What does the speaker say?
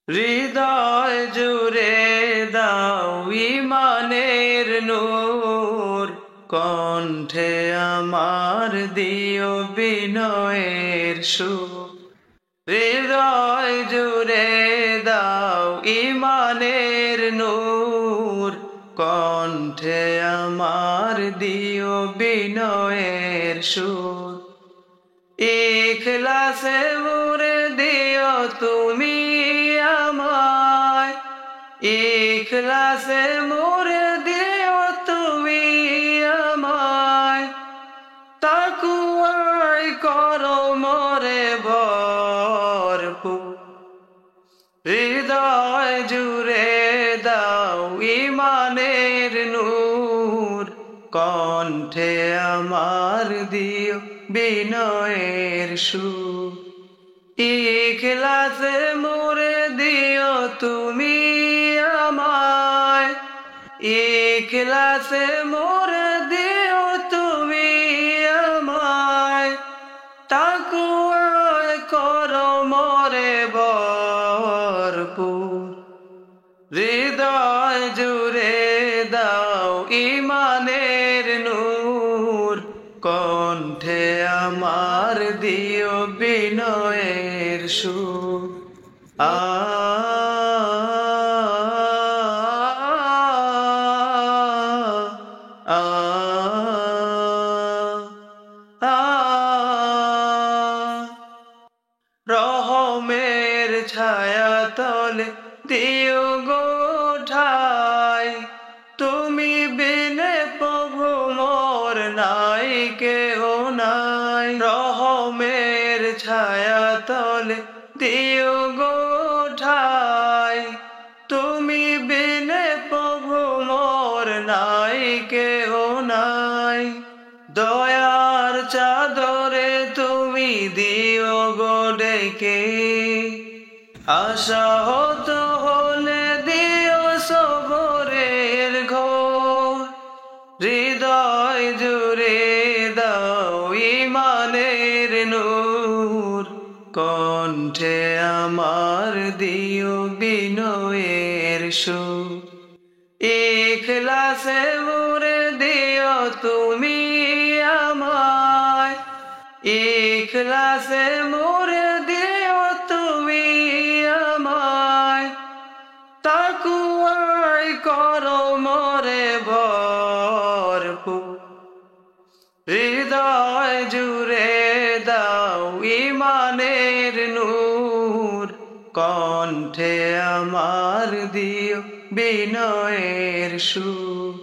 হৃদয় জুড়ে দাও ঈমানের নূর, কণ্ঠে আমার দিও বিনয়ের সুর। হৃদয় জুড়ে দাও ঈমানের নূর, কণ্ঠে আমার দিও বিনয়ের সুর। ইখলাসে মুরে দিও তুমি আমায়, ইখলাসে মুরে দিও তুমি আমায়, তাকওয়ায় করো মোরে ভরপুর। হৃদয় জুড়ে দাও ঈমানের নূর, কণ্ঠে আমার দিও বিনয়ের সুর। ইখলাসে মোরে দিও তুমি আমায়, ইখলাসে মোরে দিও তুমি আমায়, তাকওয়ায় করো মোরে ভরপুর। হৃদয় জুড়ে দাও ঈমানের নূর, কণ্ঠে আমার দিও বিনয়ের সুর। আ আ আ রহমের ছায়া তলে দিও গো ঠাই, তুমি বিনে প্রভু মোর নাই কেহ নাই। রহমের ছায়া তলে দিও গো ঠাই, তুমি বিনে প্রভু মোর নাই কেহ নাই। দয়ার চাদরে তুমি দিও গো ডেকে, আশাহত হলে দিও সবরের ঘোর। হৃদয় জুড়ে দাও ঈমানের নূর, কণ্ঠে আমার দিও বিনয়ের সুর। ইখলাসে মুরে দিও তুমি আমায়, ইখলাসে মুরে দিও তুমি আমায়, তাকওয়ায় করো মোরে ভরপুর। হৃদয় জুড়ে দাও ঈমানের নূর, কণ্ঠে আমার দিও বিনয়ের সুর।